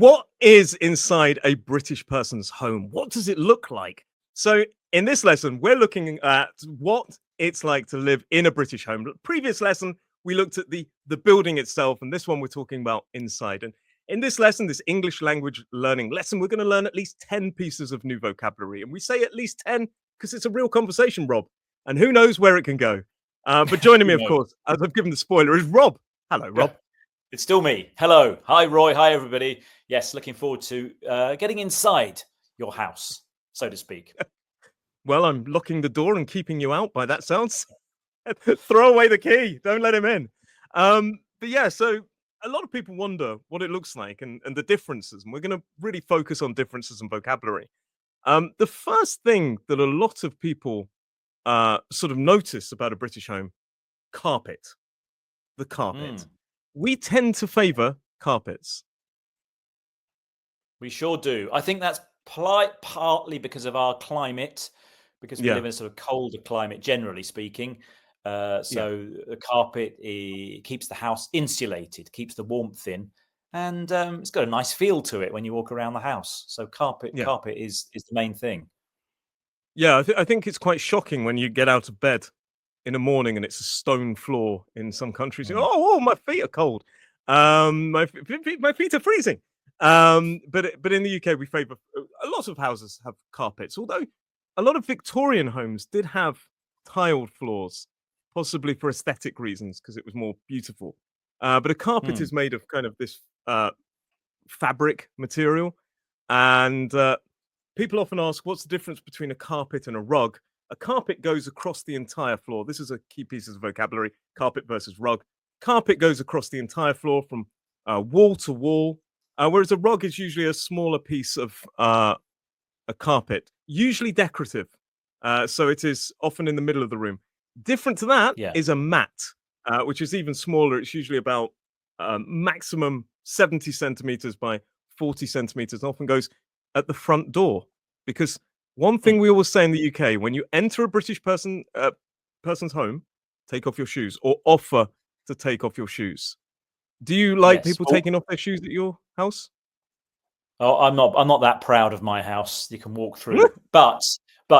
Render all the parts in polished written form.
What is inside a British person's home? What does it look like? So, in this lesson, we're looking at what it's like to live in a British home. Previous lesson, we looked at the building itself, and this one we're talking about inside. And in this lesson, this English language learning lesson, we're going to learn at least 10 pieces of new vocabulary. And we say at least 10 because it's a real conversation, Rob. And who knows where it can go. But joining me, of course, as I've given the spoiler, is Rob. Hello, Rob. It's still me. Hello. Hi, Roy. Hi, everybody. Yes, looking forward to getting inside your house, so to speak. Well, I'm locking the door and keeping you out by that sounds. Throw away the key. Don't let him in. But yeah, so a lot of people wonder what it looks like and the differences. And we're going to really focus on differences in vocabulary. The first thing that a lot of people sort of notice about a British home, carpet. The carpet. We tend to favor carpets. We sure do. I think that's partly because of our climate, because we live in a sort of colder climate, generally speaking. The carpet keeps the house insulated, keeps the warmth in, and it's got a nice feel to it when you walk around the house. So carpet is the main thing. Yeah, I think it's quite shocking when you get out of bed in the morning and it's a stone floor in some countries. Oh, my feet are cold. My feet are freezing. But in the UK, we favour a lot of houses have carpets. Although a lot of Victorian homes did have tiled floors, possibly for aesthetic reasons because it was more beautiful. But a carpet is made of kind of this fabric material, and people often ask, what's the difference between a carpet and a rug? A carpet goes across the entire floor. This is a key piece of vocabulary, carpet versus rug. Carpet goes across the entire floor from wall to wall, whereas a rug is usually a smaller piece of a carpet, usually decorative. So it is often in the middle of the room. Different to that is a mat, which is even smaller. It's usually about maximum 70 centimeters by 40 centimeters, and often goes at the front door. Because one thing we always say in the UK, when you enter a British person's home, take off your shoes or offer to take off your shoes. Do you like people taking off their shoes at your house? Oh, I'm not that proud of my house. You can walk through, but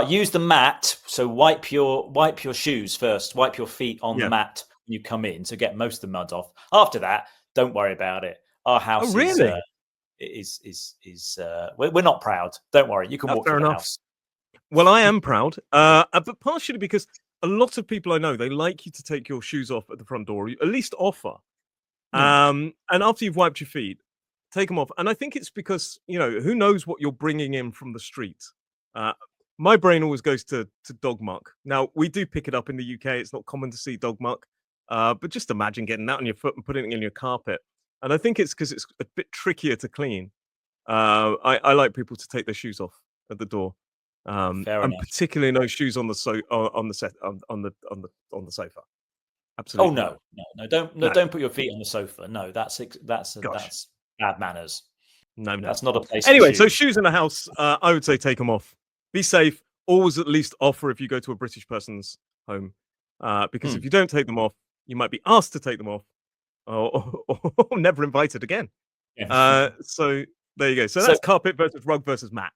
use the mat. So wipe your shoes first. Wipe your feet on the mat when you come in, so get most of the mud off. After that, don't worry about it. Our house we're not proud. Don't worry. You can walk through the house. Well, I am proud, but partially because a lot of people I know, they like you to take your shoes off at the front door, or at least offer. And after you've wiped your feet, take them off. And I think it's because, who knows what you're bringing in from the street. My brain always goes to dog muck. Now, we do pick it up in the UK. It's not common to see dog muck. But just imagine getting that on your foot and putting it in your carpet. And I think it's because it's a bit trickier to clean. I like people to take their shoes off at the door. And particularly no shoes on the sofa. Absolutely. Oh no! Don't put your feet on the sofa. No, that's bad manners. No, that's not a place. Anyway, so shoes in the house, I would say take them off. Be safe. Always at least offer if you go to a British person's home, because if you don't take them off, you might be asked to take them off, or never invited again. So there you go. So that's carpet versus rug versus mat.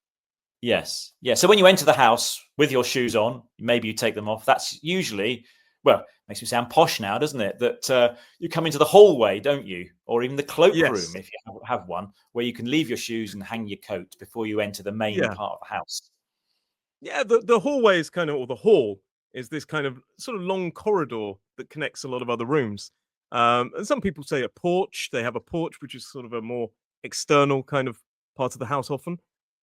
Yes. Yeah. So when you enter the house with your shoes on, maybe you take them off. That's usually, makes me sound posh now, doesn't it? That you come into the hallway, don't you? Or even the cloakroom, if you have one, where you can leave your shoes and hang your coat before you enter the main part of the house. Yeah, the hallway is kind of, or the hall is this kind of sort of long corridor that connects a lot of other rooms. And some people say a porch. They have a porch, which is sort of a more external kind of part of the house often.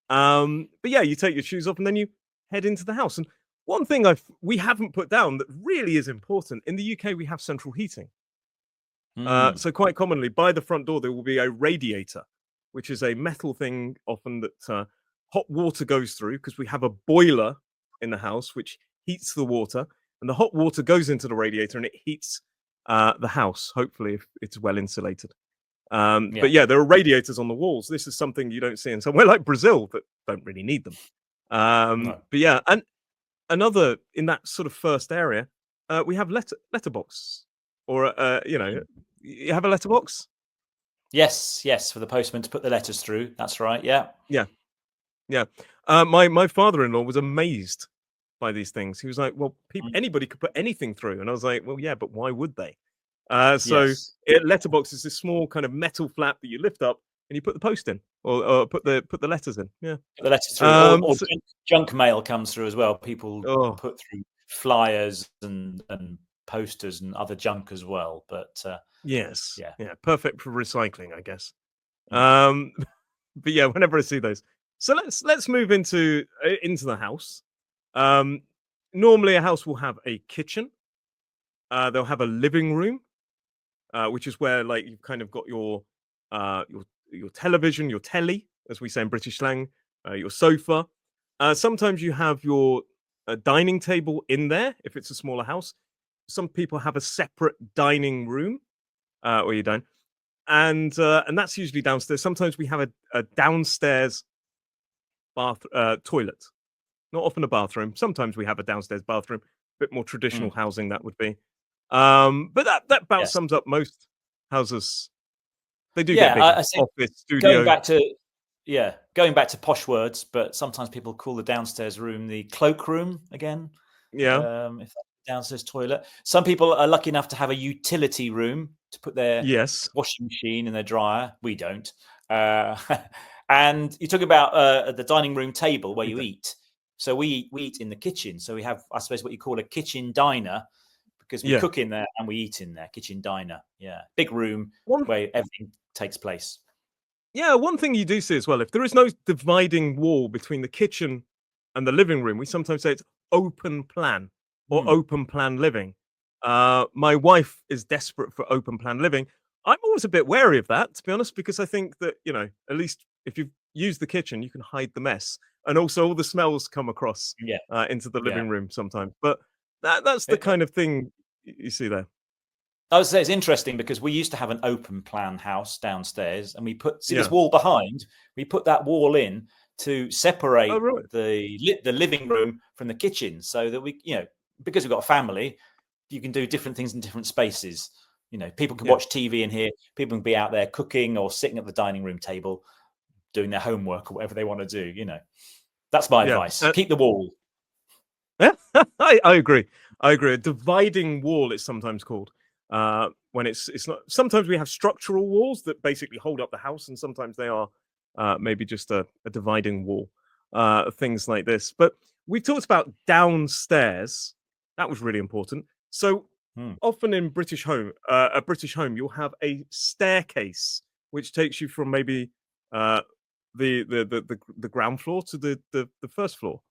But yeah, you take your shoes off and then you head into the house. And one thing we haven't put down that really is important, in the UK, we have central heating. So quite commonly by the front door, there will be a radiator, which is a metal thing often that hot water goes through, because we have a boiler in the house, which heats the water, and the hot water goes into the radiator and it heats the house, hopefully, if it's well insulated. But yeah, there are radiators on the walls. This is something you don't see in somewhere like Brazil that don't really need them. But yeah, and another in that sort of first area, we have letterbox, or you have a letterbox. Yes, for the postman to put the letters through. That's right. Yeah. Yeah, yeah. My father-in-law was amazed by these things. He was like, "Well, Mm. anybody could put anything through," and I was like, "Well, yeah, but why would they?" So Yes. letterbox is this small kind of metal flap that you lift up and you put the post in, or put the letters in. Yeah. Put the letters through, or So, junk mail comes through as well. People oh put through flyers and posters and other junk as well. But yes, yeah. yeah, perfect for recycling, I guess. Mm. Um, but yeah, whenever I see those, so let's move into the house. Um, Normally a house will have a kitchen. They'll have a living room, which is where like you've kind of got your television, your telly, as we say in British slang, your sofa. Sometimes you have your dining table in there if it's a smaller house. Some people have a separate dining room where you dine, and that's usually downstairs. Sometimes we have a downstairs toilet. Not often a bathroom. Sometimes we have a downstairs bathroom. A bit more traditional Mm. housing that would be. But that about Yes. sums up most houses. They do get Yeah. bigger. I say Office, going studio. back to going back to posh words, but sometimes people call the downstairs room the cloak room again. Yeah. If that's the downstairs toilet. Some people are lucky enough to have a utility room to put their Yes. washing machine and their dryer. We don't. Uh, and you talk about the dining room table where We you do. eat. So we eat in the kitchen. So we have, I suppose, what you call a kitchen diner because we Yeah. cook in there and we eat in there. Kitchen diner. Yeah, big room One where everything takes place. Yeah, one thing you do see as well, if there is no dividing wall between the kitchen and the living room, we sometimes say it's open plan or Hmm. open plan living. My wife is desperate for open plan living. I'm always a bit wary of that, to be honest, because I think that, at least if you've used the kitchen, you can hide the mess. And also all the smells come across Yeah, into the yeah. living room sometimes. But that's the It- kind of thing you see there. I would say it's interesting because we used to have an open plan house downstairs, and we put see this Yeah. wall behind. We put that wall in to Oh, separate really? the living room from the kitchen, so that because we've got a family, you can do different things in different spaces. People can Yeah. watch TV in here. People can be out there cooking or sitting at the dining room table doing their homework or whatever they want to do. That's my Yeah. advice. Keep the wall. Yeah, I agree. I agree. A dividing wall is sometimes called when it's not. Sometimes we have structural walls that basically hold up the house, and sometimes they are maybe just a dividing wall. Things like this. But we talked about downstairs. That was really important. So Hmm. often in a British home, you'll have a staircase which takes you from maybe uh, the ground floor to the first floor,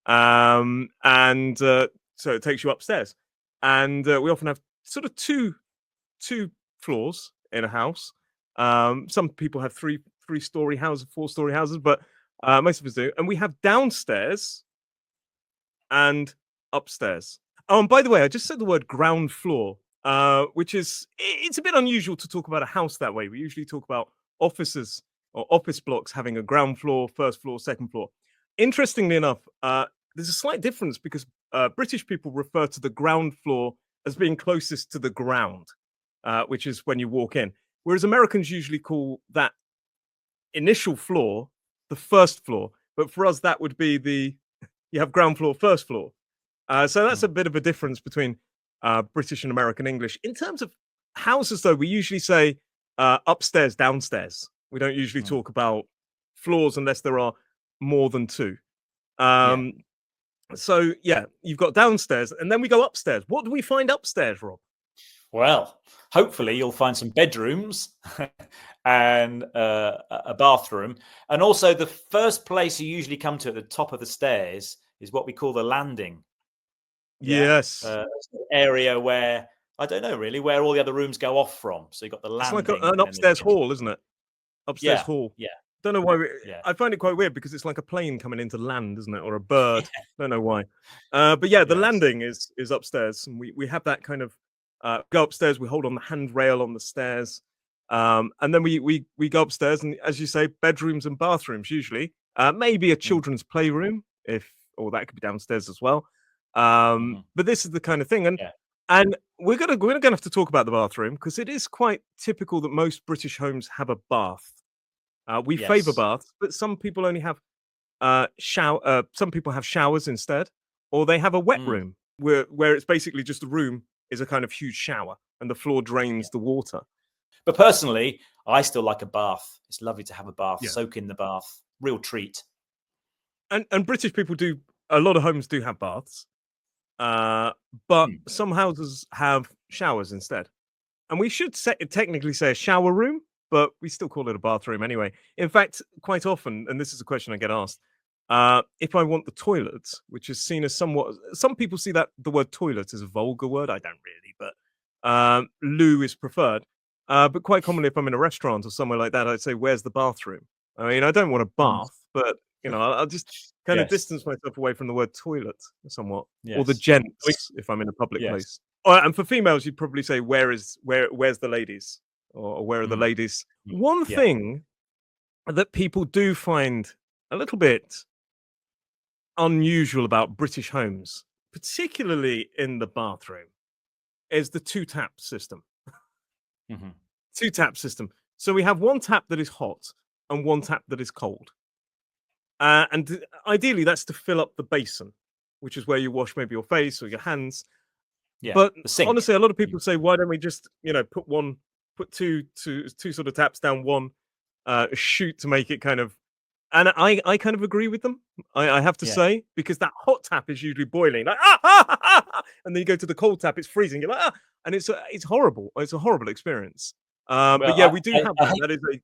and so it takes you upstairs. And we often have sort of two floors in a house. Some people have three-story houses, four-story houses, but most of us do. And we have downstairs and upstairs. Oh, and by the way, I just said the word ground floor, which is it's a bit unusual to talk about a house that way. We usually talk about offices or office blocks having a ground floor, first floor, second floor. Interestingly enough, there's a slight difference because British people refer to the ground floor as being closest to the ground, which is when you walk in, whereas Americans usually call that initial floor the first floor. But for us, that would be you have ground floor, first floor. So that's Hmm. a bit of a difference between British and American English. In terms of houses, though, we usually say upstairs, downstairs. We don't usually Hmm. talk about floors unless there are more than two. Yeah. Um, so yeah, you've got downstairs, and then we go upstairs. What do we find upstairs, Rob? Well, hopefully you'll find some bedrooms and a bathroom. And also, the first place you usually come to at the top of the stairs is what we call the landing. Yeah. Yes, It's an area where, I don't know really, where all the other rooms go off from. So you've got the it's like landing an and then there's upstairs kitchen. hall, isn't it? Upstairs Yeah. hall. Yeah. Don't know why. Yeah. I find it quite weird because it's like a plane coming into land, isn't it, or a bird? Don't know why. But yeah, the Yes. landing is upstairs, and we have that kind of go upstairs. We hold on the handrail on the stairs, and then we go upstairs, and as you say, bedrooms and bathrooms usually. Maybe a Mm. children's playroom, if or that could be downstairs as well. Mhm. But this is the kind of thing, and Yeah. And we're gonna have to talk about the bathroom because it is quite typical that most British homes have a bath. We favour Yes. baths, but some people only have shower. Some people have showers instead, or they have a wet Mm, room where it's basically just a room is a kind of huge shower and the floor yeah. drains the water. But personally, I still like a bath. It's lovely to have a bath, Yeah, soak in the bath, real treat. and British people do. A lot of homes do have baths, uh, but Mm, some houses have showers instead. And we should technically say a shower room, but we still call it a bathroom anyway. In fact, quite often, and this is a question I get asked, if I want the toilet, which is seen as somewhat, some people see that the word toilet as a vulgar word. I don't really, but loo is preferred. But quite commonly, if I'm in a restaurant or somewhere like that, I'd say, "Where's the bathroom?" I mean, I don't want a mm. bath, but I'll just kind of Yes. distance myself away from the word toilet somewhat, or the Yes. We gents if I'm in a public yes. place. And for females, you'd probably say, where's the ladies?" Or "Where are the Mm, ladies?" mm. One Yeah. thing that people do find a little bit unusual about British homes, particularly in the bathroom, is the two tap system. Mhm. Two tap system. So we have one tap that is hot and one tap that is cold. And ideally, that's to fill up the basin, which is where you wash maybe your face or your hands. Yeah. But The sink. honestly, a lot of Mm. people say, why don't we just, put two sort of taps down one shoot to make it kind of. And I kind of agree with them. I have to Yeah. say, because that hot tap is usually boiling, like ah, ah, ah, ah, ah, and then you go to the cold tap, it's freezing. You're like ah, and it's horrible. It's a horrible experience. But Well, yeah, we do I have I that. hate That is a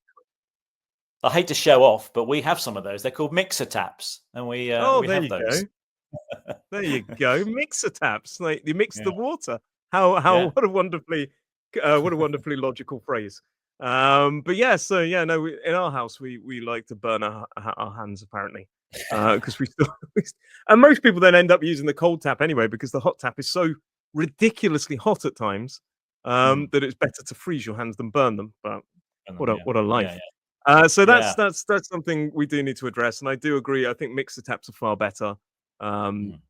I hate to show off, but we have some of those. They're called mixer taps, and oh, we there have you those. go. There you go. Mixer taps, like you mix Yeah. the water. How Yeah. what a wonderfully logical phrase. But yeah, so yeah, no, in our house we like to burn our hands apparently, because we still, and most people then end up using the cold tap anyway because the hot tap is so ridiculously hot at times, Mm. that it's better to freeze your hands than burn them. But Yeah. what a Yeah, life. yeah. So that's Yeah. that's something we do need to address, and I do agree. I think mixer taps are far better. Um, Mm.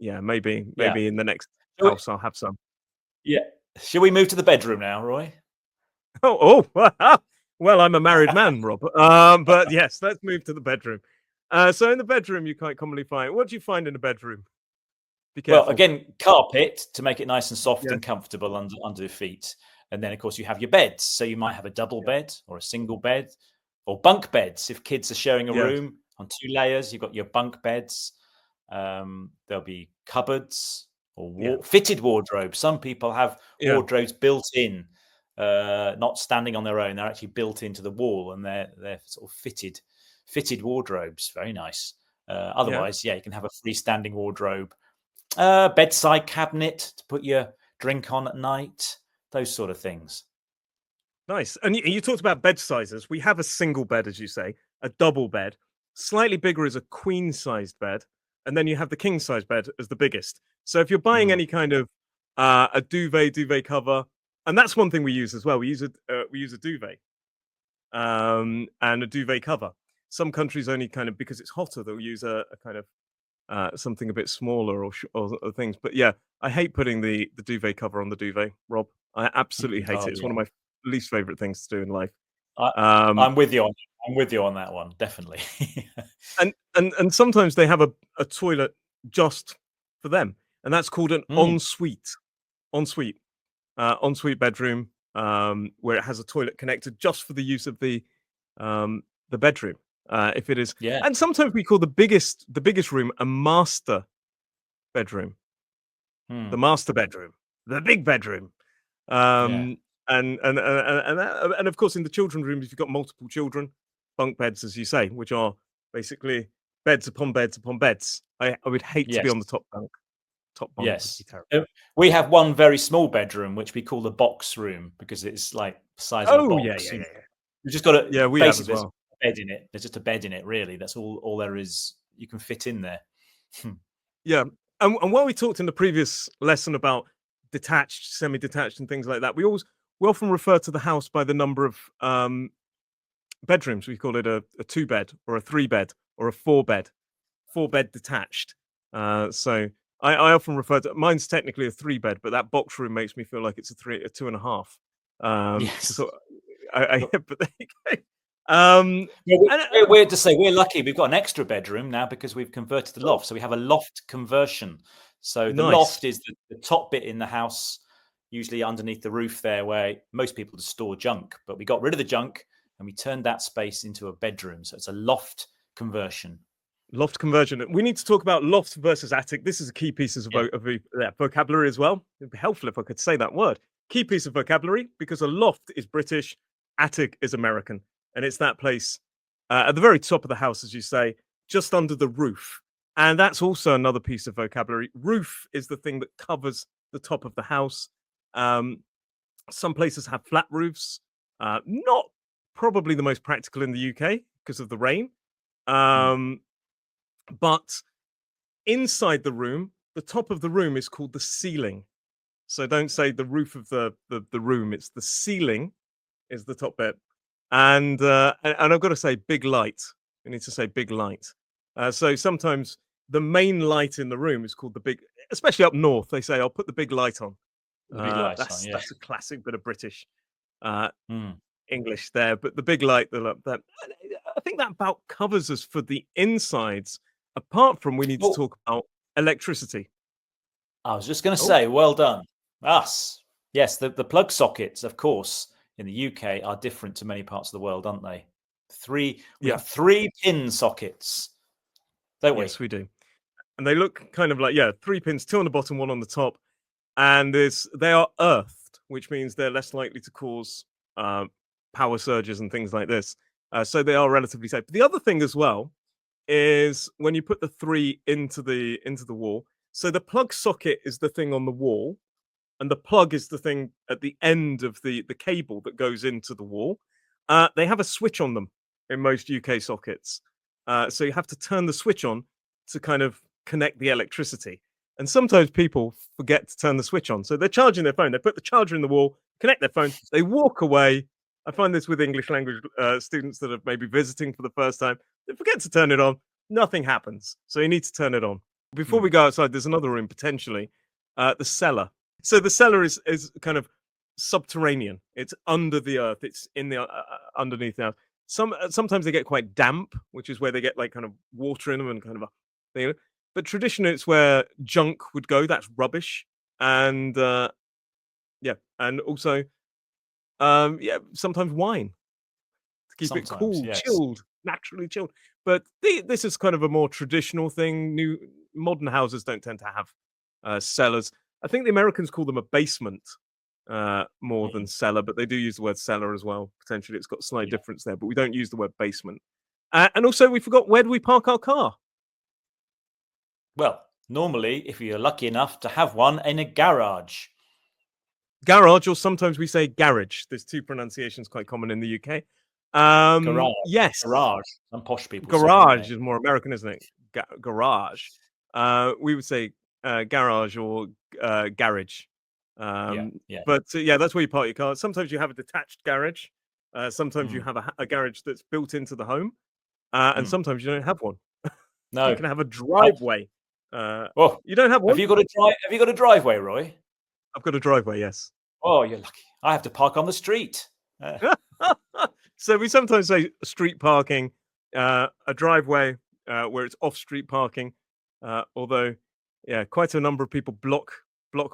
yeah, maybe Yeah. maybe in the next Shall we house I'll have some. yeah. Shall we move to the bedroom now, Roy? Oh, well, I'm a married man, Rob. But yes, let's move to the bedroom. So in the bedroom, you quite commonly find. What do you find in the bedroom? Be Well, careful. again, carpet to make it nice and soft Yeah, and comfortable under the feet. And then, of course, you have your beds. So you might have a double yeah, bed or a single bed or bunk beds. If kids are sharing a yes, room on two layers, you've got your bunk beds. There'll be cupboards or yeah, fitted wardrobes. Some people have yeah, wardrobes built in, not standing on their own. They're actually built into the wall, and they're sort of fitted wardrobes. Very nice. yeah. Otherwise, yeah, you can have a freestanding wardrobe, bedside cabinet to put your drink on at night. Those sort of things. Nice. And you talked about bed sizes. We have a single bed, as you say, a double bed. Slightly bigger is a queen sized bed. And then you have the king size bed as the biggest. So if you're buying Mm, any kind of a duvet cover, and that's one thing we use as well. We use a duvet and a duvet cover. Some countries only kind of because it's hotter, they'll use a kind of something a bit smaller or things. But yeah, I hate putting the duvet cover on the duvet, Rob. I absolutely mm. hate Oh it. It's yeah, one of my least favorite things to do in life. I, Um, I'm with you on. I'm with you on that one. Definitely. and sometimes they have a toilet just for them, and that's called an Mm, ensuite ensuite bedroom, where it has a toilet connected just for the use of the bedroom. If it is, yeah. and sometimes we call the biggest room a master bedroom, the Mm, master bedroom, the big bedroom. yeah. Um, and of course, in the children's rooms, if you've got multiple children, bunk beds, as you say, which are basically beds upon beds upon beds. I would hate to be Yes. on the top bunk. Top bunk would be Yes. terrible. We have one very small bedroom, which we call the box room because it's like the size of a Oh yeah, box. yeah, yeah, yeah. You've just got to Yeah, we have basically as there's well. a bed in it. There's just a bed in it, really. That's all there is. You can fit in there. Yeah, and while we talked in the previous lesson about detached, semi-detached, and things like that, we often refer to the house by the number of bedrooms. We call it a two bed or a three bed or a four bed detached. So I often refer to mine's technically a 3-bed, but that box room makes me feel like it's a 2.5. Yes. So I Look, but there you go. yeah, And we're to say we're lucky. We've got an extra bedroom now because we've converted the oh, loft. So we have a loft conversion. So the nice. loft is the top bit in the house, usually underneath the roof there, where most people just store junk. But we got rid of the junk and we turned that space into a bedroom. So it's a loft conversion. Loft conversion. We need to talk about loft versus attic. This is a key piece of, Yeah. vocabulary as well. It'd be helpful if I could say that word. Key piece of vocabulary because a loft is British, attic is American, and it's that place at the very top of the house, as you say, just under the roof. And that's also another piece of vocabulary. Roof is the thing that covers the top of the house. Um, some places have flat roofs. Not probably the most practical in the UK because of the rain. Mm. Um, but inside the room, the top of the room is called the ceiling. So don't say the roof of the room. It's the ceiling is the top bit. And I've got to say big light. We need to say big light. So sometimes the main light in the room is called the big, especially up north. They say, "I'll put the big light on." The big lights on, yeah. That's a classic bit of British uh, Mm. English there. But the big light, that I think that about covers us for the insides. Apart from we need to Well, talk about electricity. I was just going to Oh, say, well done. Us. Yes, the plug sockets, of course, in the UK are different to many parts of the world, aren't they? We yeah, have 3-pin sockets, don't we? yes, we do. And they look kind of like, yeah, 3 pins, 2 on the bottom, 1 on the top. And they are earthed, which means they're less likely to cause uh, power surges and things like this. So they are relatively safe. The other thing as well is when you put the 3 into the wall. So the plug socket is the thing on the wall, and the plug is the thing at the end of the cable that goes into the wall. They have a switch on them in most UK sockets, so you have to turn the switch on to kind of connect the electricity. And sometimes people forget to turn the switch on, so they're charging their phone. They put the charger in the wall, connect their phone, they walk away. I find this with English language students that are maybe visiting for the first time. They forget to turn it on. Nothing happens, so you need to turn it on. Before we Hmm. go outside, there's another room potentially, the cellar. So the cellar is kind of subterranean. It's under the earth. It's in the underneath the earth. Sometimes they get quite damp, which is where they get like kind of water in them and kind of a thing. But traditionally, it's where junk would go. That's rubbish, and yeah, and also yeah, sometimes wine to keep it Sometimes, cool, yes. chilled, naturally chilled. But this is kind of a more traditional thing. New modern houses don't tend to have cellars. I think the Americans call them a basement more than Mm, cellar, but they do use the word cellar as well. Potentially, it's got a slight yeah. difference there, but we don't use the word basement. And also, we forgot, where do we park our car? Well, normally, if you're lucky enough to have one in a garage. Garage, or sometimes we say garage. There's two pronunciations quite common in the UK. Garage. Yes, Garage. Some posh people say, don't garage they? is more American, isn't it? Garage. We would say garage or garage. Yeah, Um, yeah. but yeah, that's where you park your car. Sometimes you have a detached garage. Sometimes you Mm, have a garage that's built into the home, and mm. sometimes you don't have one. You No. can have a I, driveway. Uh, oh, you don't have one? have you got a driveway, Roy? I've got a driveway. Yes. Oh, you're lucky. I have to park on the street. So we sometimes say street parking, a driveway where it's off-street parking. Although, yeah, quite a number of people block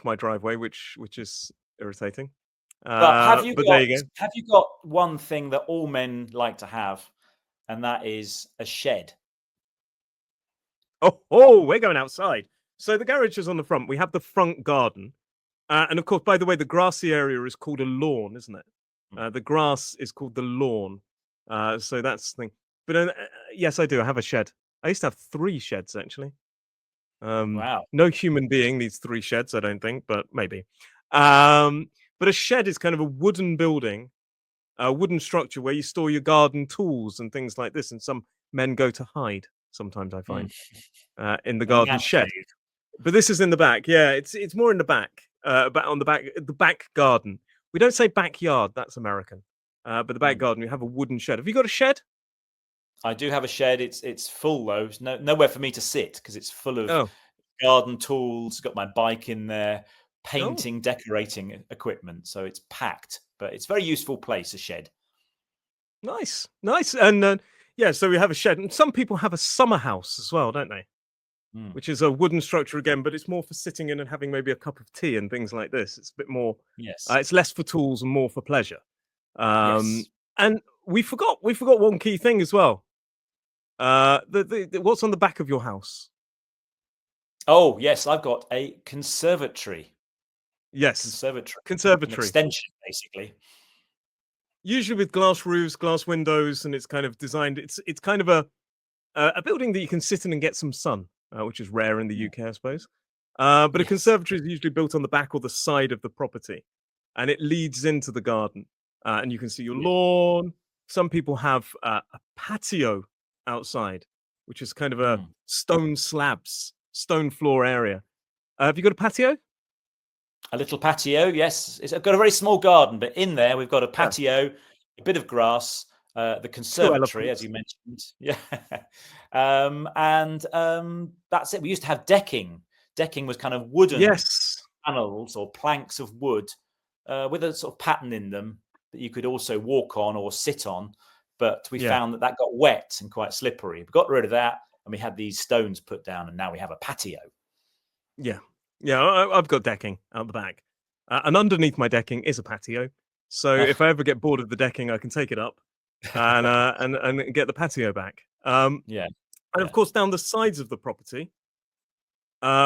my driveway, which is irritating. But But there you go. have you got one thing that all men like to have, and that is a shed? Oh, we're going outside. So the garage is on the front. We have the front garden, and of course, by the way, the grassy area is called a lawn, isn't it? Mm. The grass is called the lawn. So that's the thing. But yes, I do. I have a shed. I used to have 3 sheds actually. Wow. No human being needs 3 sheds, I don't think, but maybe. Um, but a shed is kind of a wooden building, a wooden structure where you store your garden tools and things like this. And some men go to hide. Sometimes I Mm. find in the A garden man shed. cave. But this is in the back. Yeah, it's more in the back. On the back garden. We don't say backyard. That's American. But the back Mm. garden, you have a wooden shed. Have you got a shed? I do have a shed. It's full though. Nowhere for me to sit because it's full of Oh, garden tools, got my bike in there, Oh, painting, decorating equipment. So it's packed, but it's a very useful place, a shed. nice, nice. And yeah, so we have a shed, and some people have a summer house as well, don't they? Mm. Which is a wooden structure again, but it's more for sitting in and having maybe a cup of tea and things like this. It's a bit more. Yes. It's less for tools and more for pleasure. Um, Yes. and we forgot one key thing as well. What's on the back of your house? Oh, yes, I've got a conservatory. Yes, Conservatory, an conservatory. extension, basically. Usually with glass roofs, glass windows, and it's kind of designed. It's kind of a building that you can sit in and get some sun, which is rare in the Mm. UK, I suppose. But a Yes. conservatory is usually built on the back or the side of the property, and it leads into the garden, and you can see your Yeah. lawn. Some people have a patio outside, which is kind of a Mm. stone slabs, stone floor area. Have you got a patio? A little patio, yes. I've got a very small garden, but in there we've got a Yeah, patio, a bit of grass, the two conservatory, as elephants. you mentioned. Yeah. And that's it. We used to have decking. Decking was kind of wooden Yes. panels or planks of wood with a sort of pattern in them that you could also walk on or sit on. But we Yeah. found that that got wet and quite slippery. We got rid of that and we had these stones put down, and now we have a patio. Yeah. Yeah, I've got decking out the back, and underneath my decking is a patio. So if I ever get bored of the decking, I can take it up and get the patio back. Yeah. And of Yeah. course, down the sides of the property,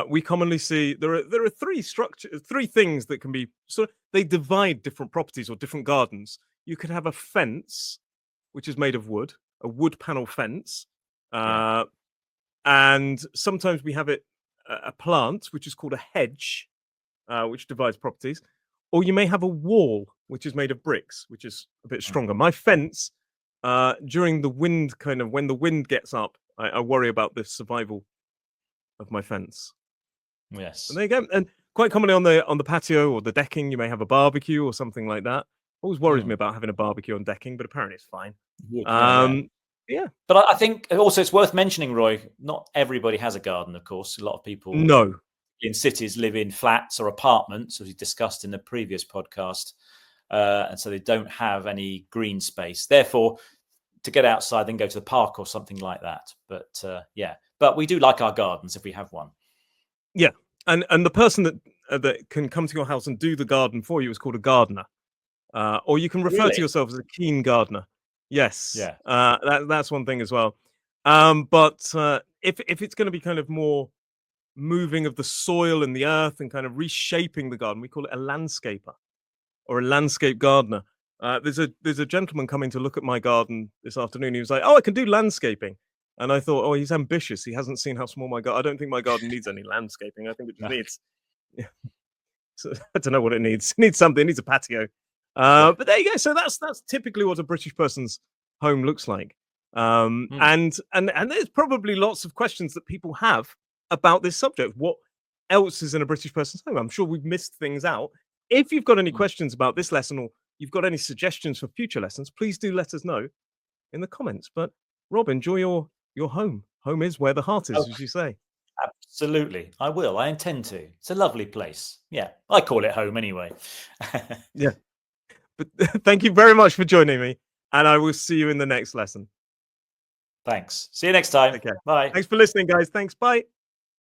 we commonly see there are three things that can be they divide different properties or different gardens. You could have a fence, which is made of wood, a wood panel fence, Yeah. uh, and sometimes we have a plant, which is called a hedge, which divides properties, or you may have a wall, which is made of bricks, which is a bit Mm. stronger. My fence, during the wind, kind of when the wind gets up, I worry about the survival of my fence. And Yes. there you go. And quite commonly on the patio or the decking, you may have a barbecue or something like that. Always worries me Mm. about having a barbecue on decking, but apparently it's fine. Wood. Yeah. Yeah. Um, yeah, But I think also it's worth mentioning, Roy, not everybody has a garden, of course. A lot of people no, in cities live in flats or apartments, as we discussed in the previous podcast. And so they don't have any green space. Therefore, to get outside, then go to the park or something like that. But yeah, but we do like our gardens if we have one. yeah, and the person that can come to your house and do the garden for you is called a gardener. Or you can refer to Really? yourself as a keen gardener. Yes, Yeah. that's one thing as well. But if it's going to be kind of more moving of the soil and the earth and kind of reshaping the garden, we call it a landscaper or a landscape gardener. There's a gentleman coming to look at my garden this afternoon. He was like, "Oh, I can do landscaping," and I thought, "Oh, he's ambitious. He hasn't seen how small my garden. I don't think my garden needs any landscaping. I think it just No. needs." So, I don't know what it needs. It needs something. It needs a patio. Yeah. But there you go. So that's typically what a British person's home looks like. Mm. And there's probably lots of questions that people have about this subject. What else is in a British person's home? I'm sure we've missed things out. If you've got any Mm. questions about this lesson or you've got any suggestions for future lessons, please do let us know in the comments. But Rob, enjoy your home. Home is where the heart is, Oh, as you say. absolutely. I will. I intend to. It's a lovely place. Yeah. I call it home anyway. Yeah. But thank you very much for joining me, and I will see you in the next lesson. Thanks. See you next time. Take care. Bye. Thanks for listening, guys. Thanks. Bye.